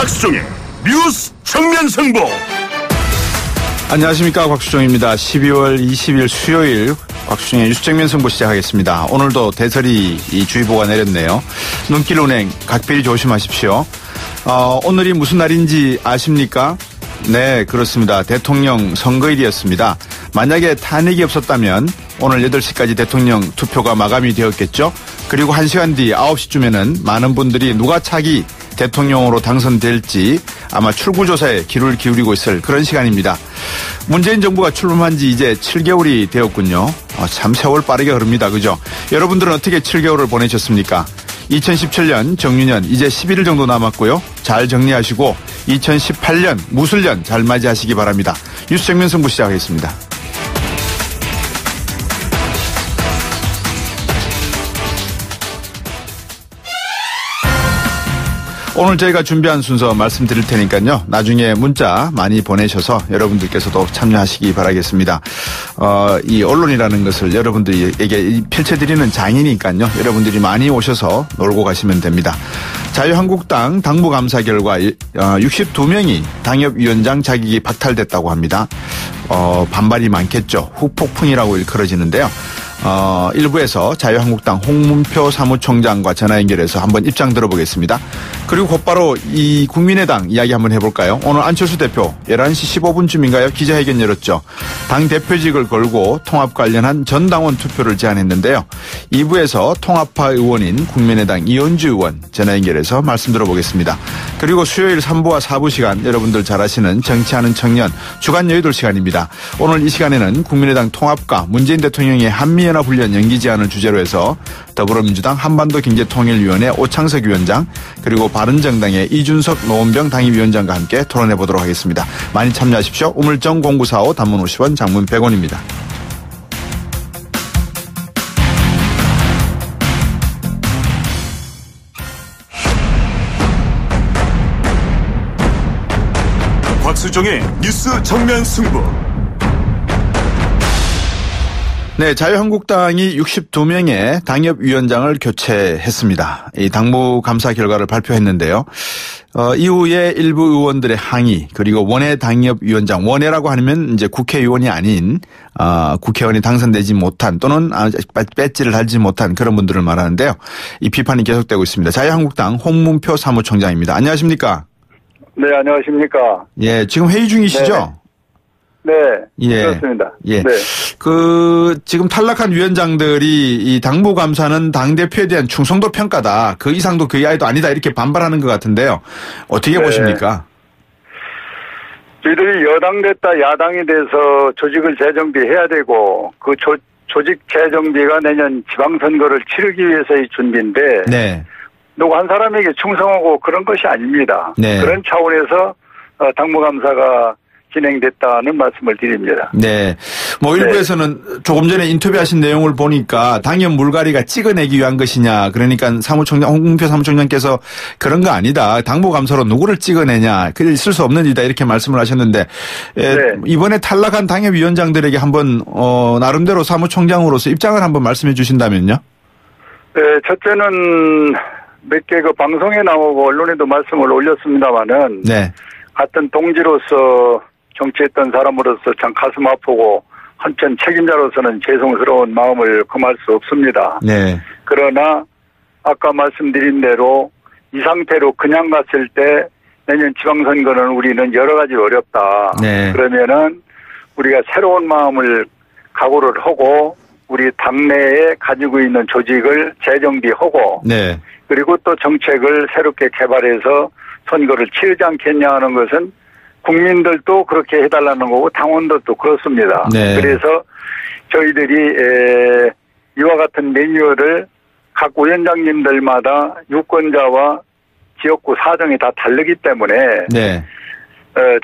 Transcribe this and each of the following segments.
박수종의 뉴스 정면 승부. 안녕하십니까, 곽수종입니다. 12월 20일 수요일 곽수종의 뉴스 정면 승부 시작하겠습니다. 오늘도 대설이 주의보가 내렸네요. 눈길 운행 각별히 조심하십시오. 오늘이 무슨 날인지 아십니까? 네, 그렇습니다. 대통령 선거일이었습니다. 만약에 탄핵이 없었다면 오늘 8시까지 대통령 투표가 마감이 되었겠죠. 그리고 1시간 뒤 9시쯤에는 많은 분들이 누가 차기 대통령으로 당선될지 아마 출구조사에 귀를 기울이고 있을 그런 시간입니다. 문재인 정부가 출범한 지 이제 7개월이 되었군요. 참 세월 빠르게 흐릅니다. 그죠? 여러분들은 어떻게 7개월을 보내셨습니까? 2017년 정유년 이제 11일 정도 남았고요. 잘 정리하시고 2018년 무술년 잘 맞이하시기 바랍니다. 뉴스 정면 승부 시작하겠습니다. 오늘 저희가 준비한 순서 말씀드릴 테니까요. 나중에 문자 많이 보내셔서 여러분들께서도 참여하시기 바라겠습니다. 이 언론이라는 것을 여러분들에게 펼쳐드리는 장이니까요. 여러분들이 많이 오셔서 놀고 가시면 됩니다. 자유한국당 당무감사 결과 62명이 당협위원장 자격이 박탈됐다고 합니다. 반발이 많겠죠. 후폭풍이라고 일컬어지는데요. 일부에서 자유한국당 홍문표 사무총장과 전화 연결해서 한번 입장 들어보겠습니다. 그리고 곧바로 이 국민의당 이야기 한번 해볼까요? 오늘 안철수 대표 11시 15분쯤인가요? 기자회견 열었죠. 당 대표직을 걸고 통합 관련한 전당원 투표를 제안했는데요. 2부에서 통합파 의원인 국민의당 이현주 의원 전화 연결해서 말씀 들어보겠습니다. 그리고 수요일 3부와 4부 시간 여러분들 잘 아시는 정치하는 청년 주간 여의도 시간입니다. 오늘 이 시간에는 국민의당 통합과 문재인 대통령의 한미연합훈련 연기 제안을 주제로 해서 더불어민주당 한반도경제통일위원회 오창석 위원장 그리고 바른정당의 이준석 노원병 당협위원장과 함께 토론해 보도록 하겠습니다. 많이 참여하십시오. 우물정 0945 단문 50원 장문 100원입니다. 곽수종의 뉴스 정면 승부. 네, 자유한국당이 62명의 당협위원장을 교체했습니다. 이 당무감사 결과를 발표했는데요. 이후에 일부 의원들의 항의 그리고 원외 당협위원장, 원외라고 하면 이제 국회의원이 아닌 국회의원이 당선되지 못한 또는 배지를 달지 못한 그런 분들을 말하는데요. 이 비판이 계속되고 있습니다. 자유한국당 홍문표 사무총장입니다. 안녕하십니까? 네, 안녕하십니까? 예, 지금 회의 중이시죠? 네, 예. 그렇습니다. 예. 네. 지금 탈락한 위원장들이 이 당무감사는 당대표에 대한 충성도 평가다. 그 이상도 그 이하도 아니다. 이렇게 반발하는 것 같은데요. 어떻게 보십니까? 저희들이 여당 됐다 야당이 돼서 조직을 재정비해야 되고 그 조직 재정비가 내년 지방선거를 치르기 위해서의 준비인데 네. 누구 한 사람에게 충성하고 그런 것이 아닙니다. 네. 그런 차원에서 당무감사가 진행됐다는 말씀을 드립니다. 네. 뭐 일부에서는 조금 전에 인터뷰하신 내용을 보니까 당연 물갈이가 찍어내기 위한 것이냐. 그러니까 홍문표 사무총장께서 그런 거 아니다. 당무감사로 누구를 찍어내냐. 그게 있을 수 없는 일이다. 이렇게 말씀을 하셨는데 네. 이번에 탈락한 당협위원장들에게 한번 나름대로 사무총장으로서 입장을 한번 말씀해 주신다면요. 네. 첫째는 몇 개 그 방송에 나오고 언론에도 말씀을 올렸습니다마는 네. 같은 동지로서 정치했던 사람으로서 참 가슴 아프고 한편 책임자로서는 죄송스러운 마음을 금할 수 없습니다. 네. 그러나 아까 말씀드린 대로 이 상태로 그냥 갔을 때 내년 지방선거는 우리는 여러 가지 어렵다. 네. 그러면은 우리가 새로운 마음을 각오를 하고 우리 당내에 가지고 있는 조직을 재정비하고 네. 그리고 또 정책을 새롭게 개발해서 선거를 치르지 않겠냐 하는 것은 국민들도 그렇게 해달라는 거고 당원들도 그렇습니다. 네. 그래서 저희들이 이와 같은 매뉴얼을 각 위원장님들마다 유권자와 지역구 사정이 다 다르기 때문에 네.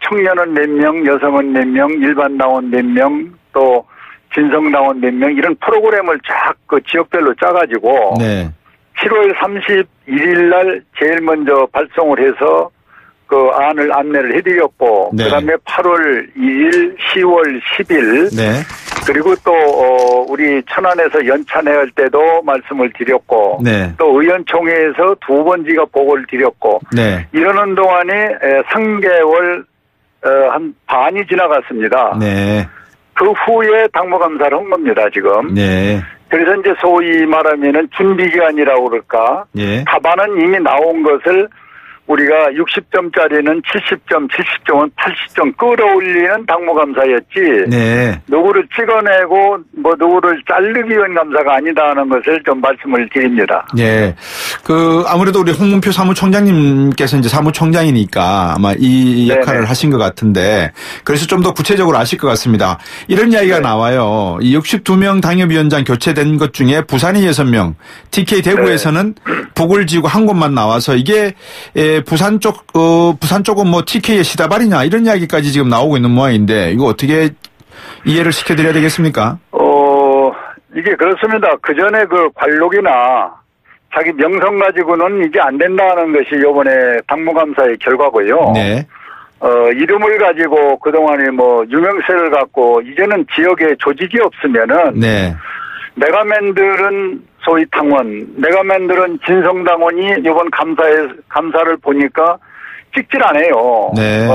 청년은 몇 명, 여성은 몇 명, 일반 당원 몇 명, 또 진성 당원 몇 명 이런 프로그램을 쫙 그 지역별로 짜가지고 네. 7월 31일 날 제일 먼저 발송을 해서 그 안을 안내를 해드렸고 네. 그다음에 8월 2일, 10월 10일 네. 그리고 또 우리 천안에서 연찬회할 때도 말씀을 드렸고 네. 또 의원총회에서 2번지가 보고를 드렸고 네. 이러는 동안에 3개월 한 반이 지나갔습니다. 네. 그 후에 당무감사를 한 겁니다, 지금. 네. 그래서 이제 소위 말하면은 준비기간이라고 그럴까. 예. 답안은 이미 나온 것을 우리가 60점짜리는 70점, 70점은 80점 끌어올리는 당무감사였지. 네. 누구를 찍어내고 뭐 누구를 자르기 위한 감사가 아니다는 것을 좀 말씀을 드립니다. 예. 아무래도 우리 홍문표 사무총장님께서 이제 사무총장이니까 아마 이 역할을 네네. 하신 것 같은데 그래서 좀 더 구체적으로 아실 것 같습니다. 이런 이야기가 나와요. 이 62명 당협위원장 교체된 것 중에 부산이 6명, TK 대구에서는 북을 지고 한 곳만 나와서 이게 부산 쪽은 뭐 TK의 시다발이냐 이런 이야기까지 지금 나오고 있는 모양인데 이거 어떻게 이해를 시켜드려야 되겠습니까? 이게 그렇습니다. 그 전에 그 관록이나 자기 명성 가지고는 이게 안 된다는 것이 이번에 당무감사의 결과고요. 네. 이름을 가지고 그동안에 뭐 유명세를 갖고 이제는 지역에 조직이 없으면은 네. 메가맨들은 소위 당원, 메가맨들은 진성당원이 이번 감사를 보니까 찍질 않아요. 네.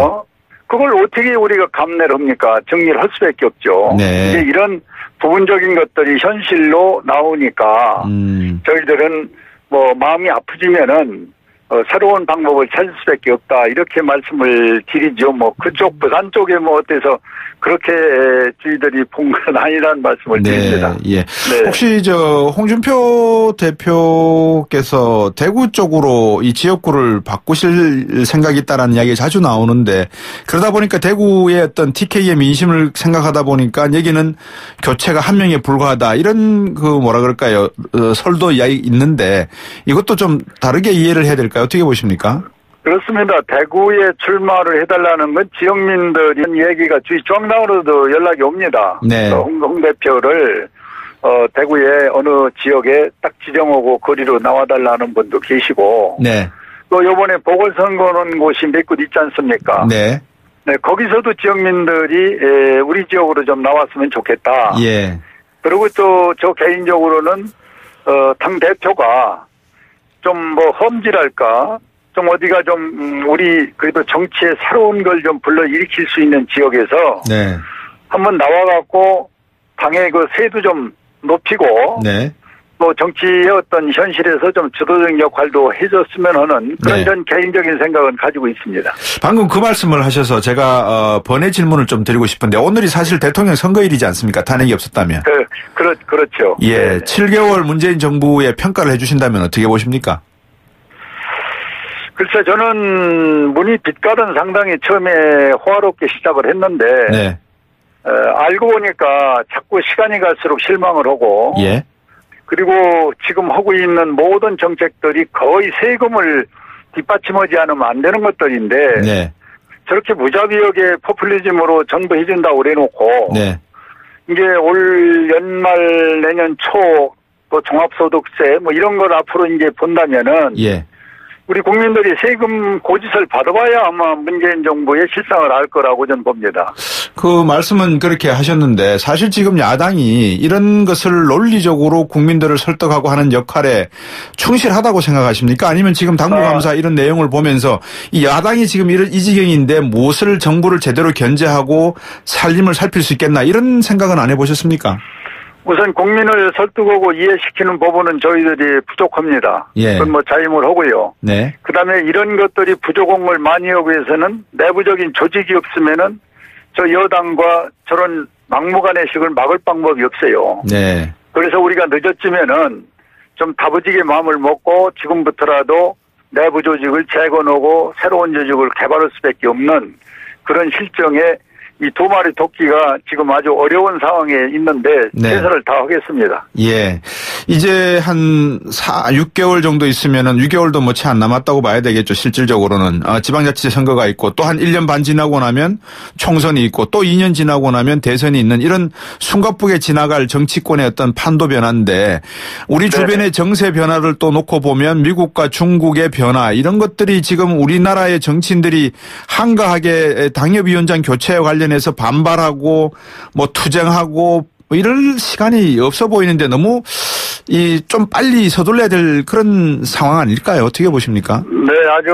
그걸 어떻게 우리가 감내를 합니까? 정리를 할 수밖에 없죠. 네. 이제 이런 부분적인 것들이 현실로 나오니까 저희들은 뭐 마음이 아프지면은 새로운 방법을 찾을 수밖에 없다 이렇게 말씀을 드리죠. 뭐 그쪽 부산 쪽에 뭐 어때서 그렇게 저희들이 본 건 아니라는 말씀을 드립니다. 예. 네. 혹시 홍준표 대표께서 대구 쪽으로 이 지역구를 바꾸실 생각이 있다라는 이야기가 자주 나오는데 그러다 보니까 대구의 어떤 TK의 민심을 생각하다 보니까 여기는 교체가 한 명에 불과하다 이런 뭐라 그럴까요? 설도 이야기 있는데 이것도 좀 다르게 이해를 해야 될까요? 어떻게 보십니까? 그렇습니다. 대구에 출마를 해달라는 건 지역민들이 얘기가 중앙당으로도 연락이 옵니다. 네. 홍 대표를 대구의 어느 지역에 딱 지정하고 거리로 나와달라는 분도 계시고 네. 또 이번에 보궐선거는 곳이 몇 곳 있지 않습니까? 네. 네, 거기서도 지역민들이 우리 지역으로 좀 나왔으면 좋겠다. 예. 그리고 또 저 개인적으로는 당 대표가 좀 뭐 험지랄까 좀 어디가 좀 우리 그래도 정치에 새로운 걸 좀 불러일으킬 수 있는 지역에서 네. 한번 나와갖고 당의 그 세도 좀 높이고 네. 또 정치의 어떤 현실에서 좀 주도적 역할도 해줬으면 하는 그런 네. 전 개인적인 생각은 가지고 있습니다. 방금 그 말씀을 하셔서 제가 번외 질문을 좀 드리고 싶은데 오늘이 사실 대통령 선거일이지 않습니까? 탄핵이 없었다면. 그렇죠. 예, 네. 7개월 문재인 정부의 평가를 해주신다면 어떻게 보십니까? 글쎄 저는 문이 빛깔은 상당히 처음에 호화롭게 시작을 했는데 네. 알고 보니까 자꾸 시간이 갈수록 실망을 하고 예. 그리고 지금 하고 있는 모든 정책들이 거의 세금을 뒷받침하지 않으면 안 되는 것들인데 네. 저렇게 무자비하게 포퓰리즘으로 정부 해준다고 그래놓고 네. 이제 올 연말 내년 초 또 종합소득세 뭐 이런 걸 앞으로 이제 본다면은 예. 우리 국민들이 세금 고짓을 받아봐야 아마 문재인 정부의 실상을 알 거라고 저는 봅니다. 그 말씀은 그렇게 하셨는데 사실 지금 야당이 이런 것을 논리적으로 국민들을 설득하고 하는 역할에 충실하다고 생각하십니까? 아니면 지금 당무감사 이런 내용을 보면서 이 야당이 지금 이 지경인데 무엇을 정부를 제대로 견제하고 살림을 살필 수 있겠나 이런 생각은 안 해보셨습니까? 우선 국민을 설득하고 이해시키는 부분은 저희들이 부족합니다. 예. 그건 뭐 자임을 하고요. 네. 그다음에 이런 것들이 부족한 걸 많이 하기 위해서는 내부적인 조직이 없으면은 저 여당과 저런 막무가내식을 막을 방법이 없어요. 네. 그래서 우리가 늦었지면은 좀 다부지게 마음을 먹고 지금부터라도 내부 조직을 재건하고 새로운 조직을 개발할 수밖에 없는 그런 실정에 이 두 마리 토끼가 지금 아주 어려운 상황에 있는데 네. 최선을 다하겠습니다. 예. 이제 한 6개월 정도 있으면은 6개월도 뭐 채 안 남았다고 봐야 되겠죠. 실질적으로는. 지방자치제 선거가 있고 또 한 1년 반 지나고 나면 총선이 있고 또 2년 지나고 나면 대선이 있는 이런 숨가쁘게 지나갈 정치권의 어떤 판도 변화인데 우리 주변의 정세 변화를 또 놓고 보면 미국과 중국의 변화 이런 것들이 지금 우리나라의 정치인들이 한가하게 당협위원장 교체와 관련해서 반발하고 뭐 투쟁하고 뭐 이럴 시간이 없어 보이는데 너무 좀 빨리 서둘러야 될 그런 상황 아닐까요? 어떻게 보십니까? 네, 아주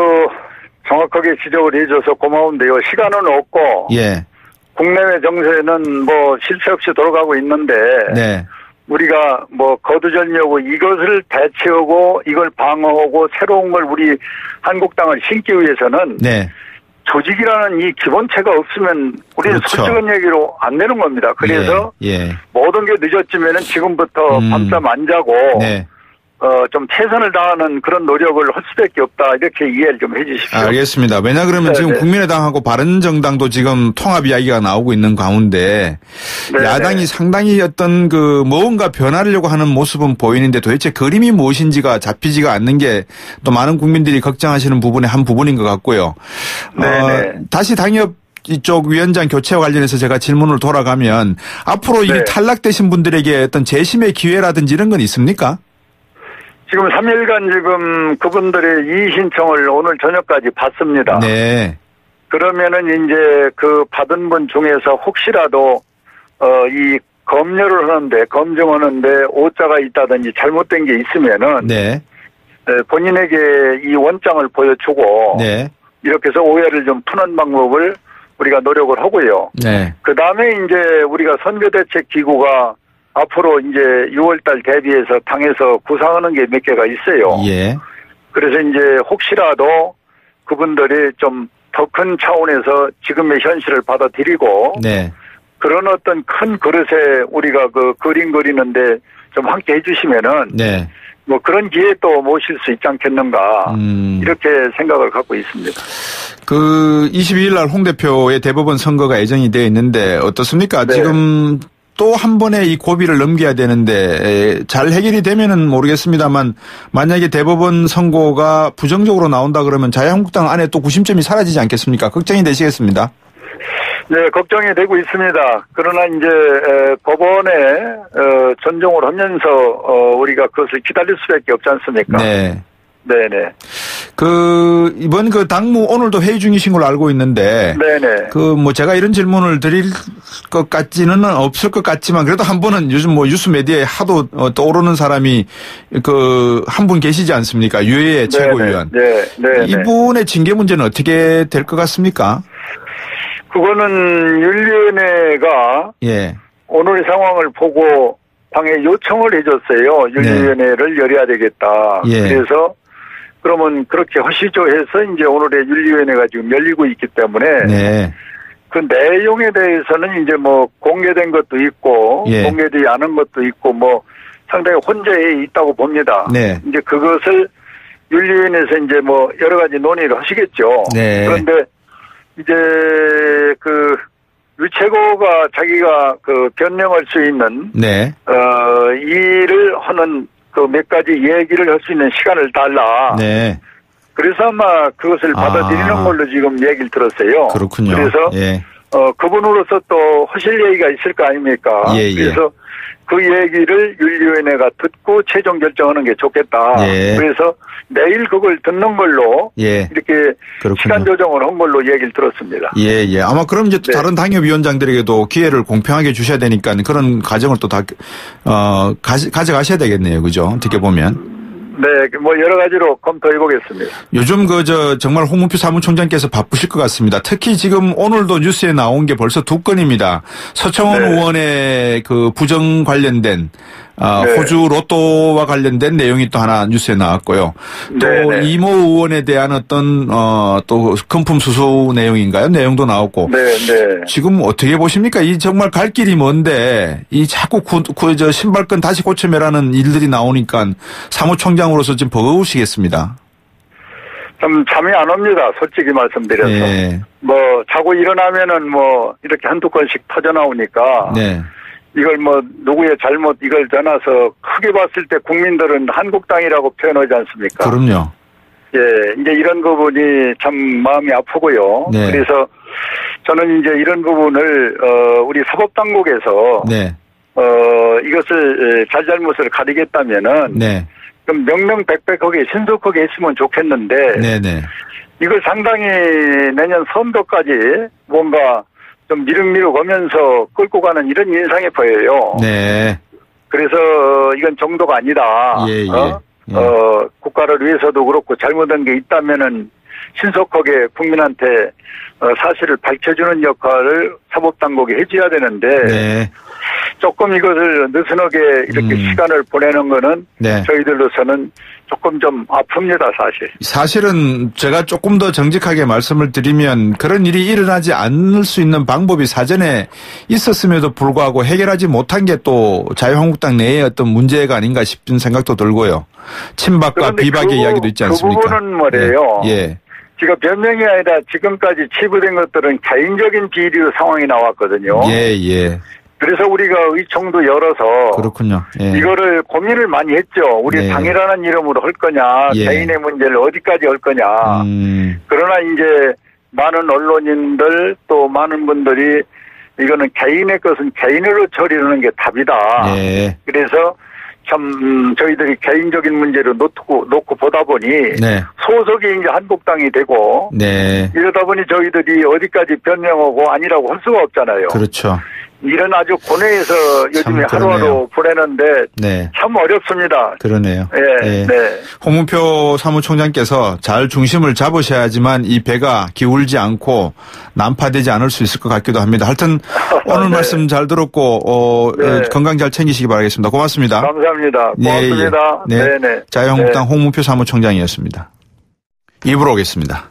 정확하게 지적을 해줘서 고마운데요. 시간은 없고 예. 국내외 정세는 뭐 실체 없이 돌아가고 있는데 네. 우리가 뭐 거두절미하고 이것을 대체하고 이걸 방어하고 새로운 걸 우리 한국당을 심기 위해서는 네. 조직이라는 이 기본체가 없으면 우리는 그렇죠. 솔직한 얘기로 안 되는 겁니다. 그래서 예. 모든 게 늦었지만은 지금부터 밤잠 안 자고 네. 좀 최선을 다하는 그런 노력을 할 수밖에 없다. 이렇게 이해를 좀 해 주십시오. 알겠습니다. 왜냐 그러면 지금 국민의당하고 바른정당도 지금 통합 이야기가 나오고 있는 가운데 네네. 야당이 상당히 어떤 그 뭔가 변화하려고 하는 모습은 보이는데 도대체 그림이 무엇인지가 잡히지가 않는 게 또 많은 국민들이 걱정하시는 부분의 한 부분인 것 같고요. 다시 당협 이쪽 위원장 교체와 관련해서 제가 질문을 돌아가면 앞으로 이 탈락되신 분들에게 어떤 재심의 기회라든지 이런 건 있습니까? 지금 3일간 지금 그분들의 이의 신청을 오늘 저녁까지 받습니다. 네. 그러면은 이제 그 받은 분 중에서 혹시라도 이 검열을 하는데 검증하는데 오자가 있다든지 잘못된 게 있으면은 네. 본인에게 이 원장을 보여주고 네. 이렇게 해서 오해를 좀 푸는 방법을 우리가 노력을 하고요. 네. 그 다음에 이제 우리가 선거대책기구가 앞으로 이제 6월달 대비해서 당에서 구상하는 게 몇 개가 있어요. 예. 그래서 이제 혹시라도 그분들이 좀 더 큰 차원에서 지금의 현실을 받아들이고 네. 그런 어떤 큰 그릇에 우리가 그 그림 그리는데 좀 함께 해주시면은 네. 뭐 그런 기회 또 모실 수 있지 않겠는가 이렇게 생각을 갖고 있습니다. 그 22일 날 홍 대표의 대법원 선거가 예정이 되어 있는데 어떻습니까? 네. 지금 또 한 번에 이 고비를 넘겨야 되는데 잘 해결이 되면은 모르겠습니다만 만약에 대법원 선고가 부정적으로 나온다 그러면 자유한국당 안에 또 구심점이 사라지지 않겠습니까? 걱정이 되시겠습니다. 네, 걱정이 되고 있습니다. 그러나 이제 법원에 존중을 하면서 우리가 그것을 기다릴 수밖에 없지 않습니까? 네. 네네. 이번 당무 오늘도 회의 중이신 걸로 알고 있는데. 네네. 제가 이런 질문을 드릴 것 같지는 없을 것 같지만 그래도 한 번은 요즘 뉴스 메디어에 하도 떠오르는 사람이 한 분 계시지 않습니까? 유해의 최고위원. 네. 이분의 징계 문제는 어떻게 될 것 같습니까? 그거는 윤리위원회가. 예. 오늘의 상황을 보고 당에 요청을 해줬어요. 윤리위원회를 열어야 되겠다. 예. 그래서 그러면 그렇게 하시죠 해서 이제 오늘의 윤리위원회가 지금 열리고 있기 때문에 네. 그 내용에 대해서는 이제 뭐 공개된 것도 있고 예. 공개되지 않은 것도 있고 뭐 상당히 혼재해 있다고 봅니다. 네. 이제 그것을 윤리위원회에서 이제 뭐 여러 가지 논의를 하시겠죠. 네. 그런데 이제 유채고가 자기가 변명할 수 있는 네. 일을 하는 몇 가지 얘기를 할 수 있는 시간을 달라. 네. 그래서 아마 그것을 받아들이는 걸로 지금 얘기를 들었어요. 그렇군요. 그래서 예. 그분으로서 또 하실 얘기가 있을 거 아닙니까? 예, 그래서 그 얘기를 윤리위원회가 듣고 최종 결정하는 게 좋겠다. 예. 그래서 내일 그걸 듣는 걸로 예. 이렇게 그렇군요. 시간 조정을 한 걸로 얘기를 들었습니다. 예. 아마 그럼 이제 또 다른 당협위원장들에게도 기회를 공평하게 주셔야 되니까 그런 과정을 또 다 가져가셔야 되겠네요. 그죠? 어떻게 보면. 네, 뭐 여러 가지로 검토해 보겠습니다. 요즘 정말 홍문표 사무총장께서 바쁘실 것 같습니다. 특히 지금 오늘도 뉴스에 나온 게 벌써 2건입니다. 서청원 네. 의원의 부정 관련된 네. 호주 로또와 관련된 내용이 또 하나 뉴스에 나왔고요. 또 네. 이모 의원에 대한 어떤 또 금품 수수 내용인가요? 내용도 나왔고. 네. 지금 어떻게 보십니까? 이 정말 갈 길이 먼데 이 자꾸 신발끈 다시 고쳐매라는 일들이 나오니까 사무총장으로서 지금 버거우시겠습니다. 좀 잠이 안 옵니다. 솔직히 말씀드려서. 네. 자고 일어나면은 이렇게 한두 건씩 터져 나오니까. 네. 이걸 누구의 잘못 이걸 떠나서 크게 봤을 때 국민들은 한국당이라고 표현하지 않습니까? 그럼요. 예, 이제 이런 부분이 참 마음이 아프고요. 네. 그래서 저는 이제 이런 부분을 우리 사법당국에서 네. 이것을 잘잘못을 가리겠다면은 네. 좀 명명백백하게 신속하게 했으면 좋겠는데 네네. 이걸 상당히 내년 선거까지 뭔가 좀 미륵미륵 오면서 끌고 가는 이런 인상이 보여요. 네. 그래서 이건 정도가 아니다. 예. 국가를 위해서도 그렇고 잘못한 게 있다면은 신속하게 국민한테 사실을 밝혀주는 역할을 사법당국이 해줘야 되는데 네. 조금 이것을 느슨하게 이렇게 시간을 보내는 거는 네. 저희들로서는 조금 좀 아픕니다, 사실. 사실은 제가 조금 더 정직하게 말씀을 드리면 그런 일이 일어나지 않을 수 있는 방법이 사전에 있었음에도 불구하고 해결하지 못한 게 또 자유한국당 내의 어떤 문제가 아닌가 싶은 생각도 들고요. 친박과 비박의 이야기도 있지 않습니까? 그 부분은 말이에요. 예. 지금 변명이 아니라 지금까지 치부된 것들은 개인적인 비리로 상황이 나왔거든요. 예. 그래서 우리가 의총도 열어서 그렇군요. 예. 이거를 고민을 많이 했죠. 우리 네. 당이라는 이름으로 할 거냐, 예. 개인의 문제를 어디까지 할 거냐. 그러나 이제 많은 언론인들 또 많은 분들이 이거는 개인의 것은 개인으로 처리하는 게 답이다. 예. 그래서 참 저희들이 개인적인 문제를 놓고 보다 보니 네. 소속이 이제 한국당이 되고 네. 이러다 보니 저희들이 어디까지 변명하고 아니라고 할 수가 없잖아요. 그렇죠. 이런 아주 고뇌에서 요즘에 하루하루 보내는데 네. 참 어렵습니다. 그러네요. 네. 네. 홍문표 사무총장께서 잘 중심을 잡으셔야지만 이 배가 기울지 않고 난파되지 않을 수 있을 것 같기도 합니다. 하여튼 오늘 네. 말씀 잘 들었고 네. 건강 잘 챙기시기 바라겠습니다. 고맙습니다. 감사합니다. 고맙습니다. 네. 네네. 자유한국당 홍문표 사무총장이었습니다. 입으로 오겠습니다.